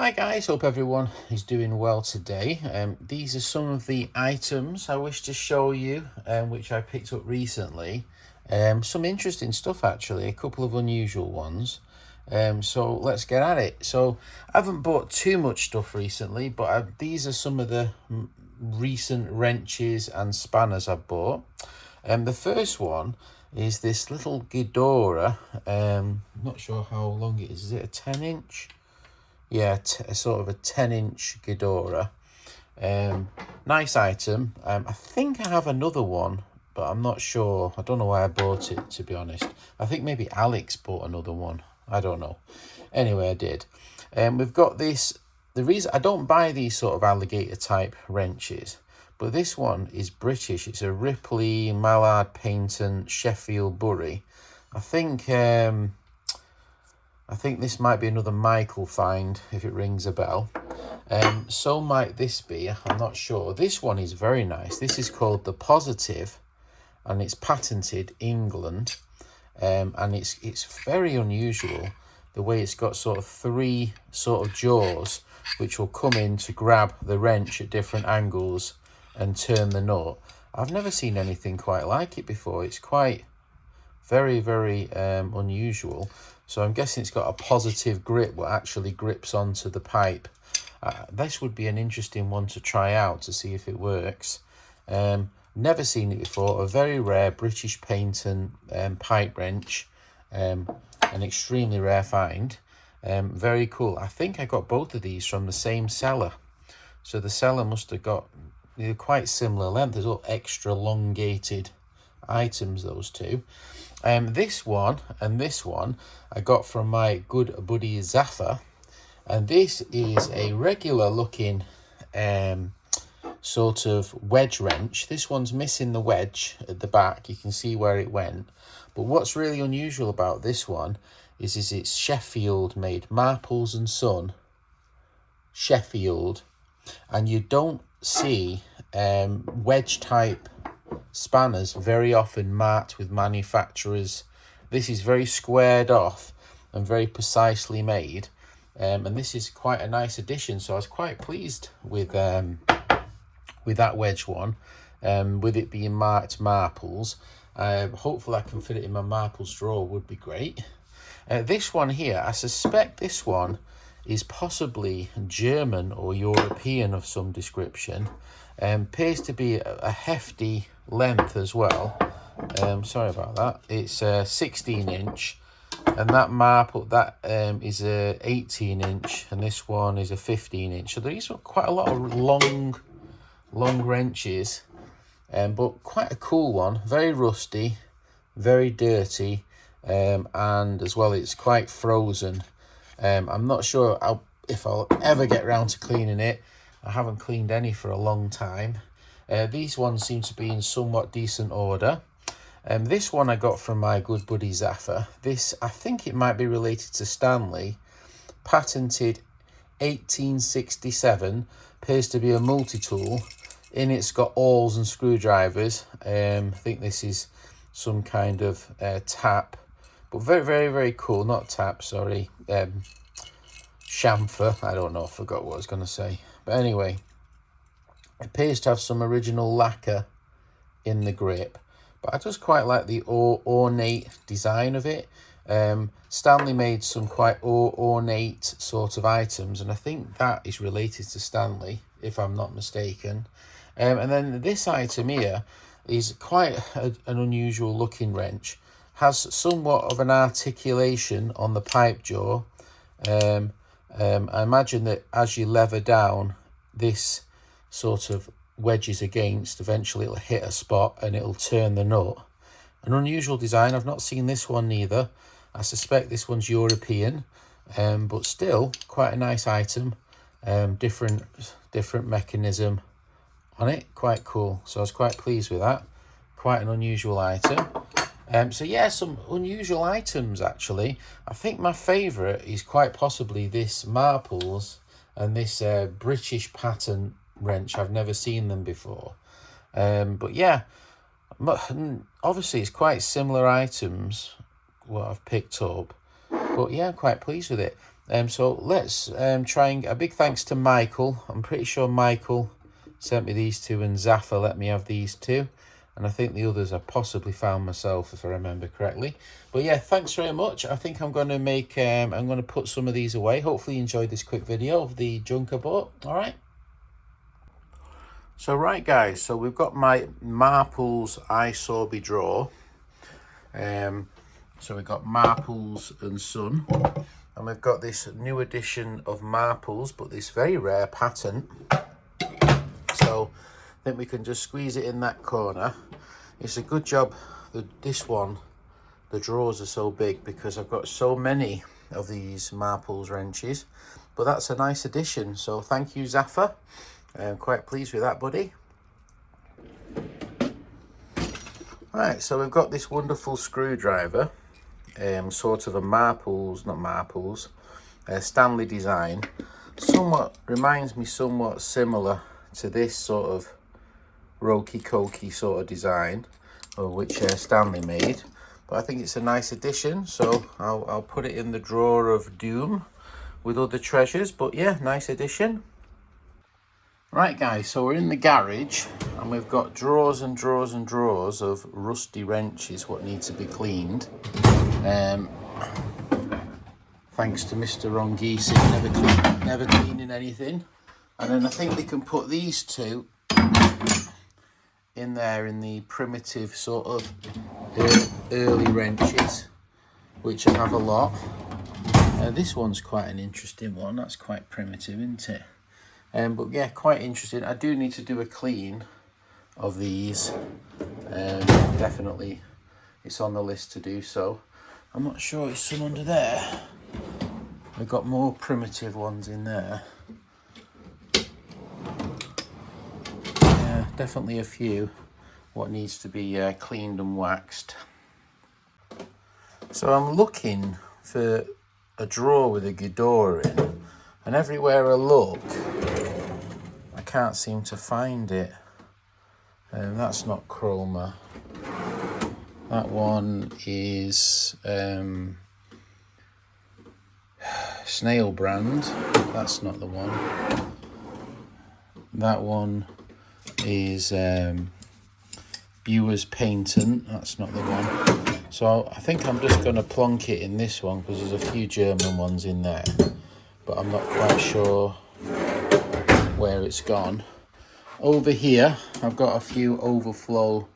Hi guys, hope everyone is doing well today. These are some of the items I wish to show you, which I picked up recently. Some interesting stuff actually, a couple of unusual ones. So let's get at it. So I haven't bought too much stuff recently, but these are some of the recent wrenches and spanners I've bought. The first one is this little Ghidorah. Not sure how long it is. Is it a 10-inch? Yeah, a sort of a 10-inch Ghidorah. Nice item. I think I have another one, but I'm not sure. I don't know why I bought it, to be honest. I think maybe Alex bought another one. I don't know. Anyway, I did. We've got this. The reason I don't buy these sort of alligator type wrenches, but this one is British. It's a Ripley Mallard Painton Sheffield Bury. I think this might be another Michael find, if it rings a bell. So might this be, I'm not sure. This one is very nice. This is called the Positive, and it's patented England. And it's very unusual, the way it's got sort of three sort of jaws, which will come in to grab the wrench at different angles and turn the nut. I've never seen anything quite like it before. It's quite very, very unusual. So I'm guessing it's got a positive grip what actually grips onto the pipe. This would be an interesting one to try out to see if it works. Never seen it before. A very rare British Painton pipe wrench. An extremely rare find. Very cool. I think I got both of these from the same seller. So the seller must have got, they're quite similar length. There's all extra elongated items, those two. This one and this one I got from my good buddy Zaffa, and this is a regular looking sort of wedge wrench. This one's missing the wedge at the back. You can see where it went, but what's really unusual about this one is it's Sheffield made, Marples and Son Sheffield, and you don't see wedge type spanners very often marked with manufacturers. This is very squared off and very precisely made, and this is quite a nice addition. So I was quite pleased with that wedge one, with it being marked Marples. Hopefully I can fit it in my Marples drawer, would be great. This one here, I suspect this one is possibly German or European of some description. Appears to be a hefty length as well. Sorry about that. It's a 16-inch, and that Marple is a 18-inch, and this one is a 15-inch. So these are quite a lot of long wrenches, but quite a cool one. Very rusty, very dirty, and as well it's quite frozen. I'm not sure if I'll ever get around to cleaning it. I haven't cleaned any for a long time. These ones seem to be in somewhat decent order. This one I got from my good buddy Zaffa. This, I think it might be related to Stanley. Patented 1867. Appears to be a multi-tool. In it's got awls and screwdrivers. I think this is some kind of tap. But very, very, very cool. Not tap, sorry. Chamfer. I don't know. I forgot what I was going to say. But anyway, it appears to have some original lacquer in the grip, but I just quite like the ornate design of it. Stanley made some quite ornate sort of items, and I think that is related to Stanley, if I'm not mistaken. And then this item here is quite an unusual looking wrench. Has somewhat of an articulation on the pipe jaw. I imagine that as you lever down, this sort of wedges against, eventually it'll hit a spot and it'll turn the nut. An unusual design. I've not seen this one neither. I suspect this one's European, but still quite a nice item. Different mechanism on it, quite cool. So I was quite pleased with that. Quite an unusual item. So yeah, some unusual items actually. I think my favourite is quite possibly this Marples and this British patent wrench. I've never seen them before. But yeah, obviously it's quite similar items what I've picked up. But yeah, I'm quite pleased with it. So let's try and a big thanks to Michael. I'm pretty sure Michael sent me these two, and Zaffa let me have these two. And I think the others I possibly found myself, if I remember correctly. But yeah, thanks very much. I think I'm going to make, I'm going to put some of these away. Hopefully you enjoyed this quick video of the junk I bought. All right. So right guys, so we've got my Marples iSorby drawer. So we've got Marples and Son. And we've got this new edition of Marples, but this very rare pattern. So I think we can just squeeze it in that corner. It's a good job that this one, the drawers are so big, because I've got so many of these Marples wrenches. But that's a nice addition, so thank you, Zaffa. I'm quite pleased with that, buddy. Right, so we've got this wonderful screwdriver, sort of a Marples, not Marples, Stanley design. Somewhat reminds me somewhat similar to this sort of Rokey Cokey sort of design, which Stanley made. But I think it's a nice addition, so I'll put it in the drawer of doom with other treasures. But yeah, nice addition. Right guys, so we're in the garage and we've got drawers and drawers and drawers of rusty wrenches what need to be cleaned. Thanks to Mr. Rongisi, never cleaning anything. And then I think we can put these two in there in the primitive sort of early wrenches, which I have a lot. This one's quite an interesting one. That's quite primitive, isn't it? But yeah, quite interesting. I do need to do a clean of these. Definitely, it's on the list to do so. I'm not sure it's some under there. We've got more primitive ones in there. Yeah, definitely a few what needs to be cleaned and waxed. So I'm looking for a drawer with a Ghidorah in, and everywhere I look, I can't seem to find it. That's not Chroma. That one is Snail Brand. That's not the one. That one is Buer's Patent. That's not the one. So I think I'm just going to plonk it in this one because there's a few German ones in there, but I'm not quite sure where it's gone. Over here I've got a few overflow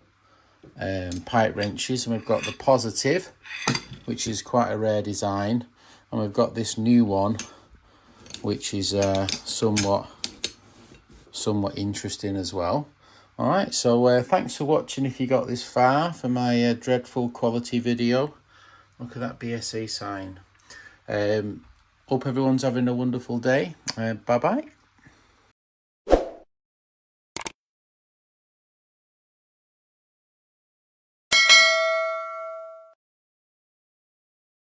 pipe wrenches, and we've got the Positive, which is quite a rare design, and we've got this new one which is somewhat interesting as well. All right, so thanks for watching if you got this far for my dreadful quality video. Look at that BSA sign. Hope everyone's having a wonderful day. Bye bye.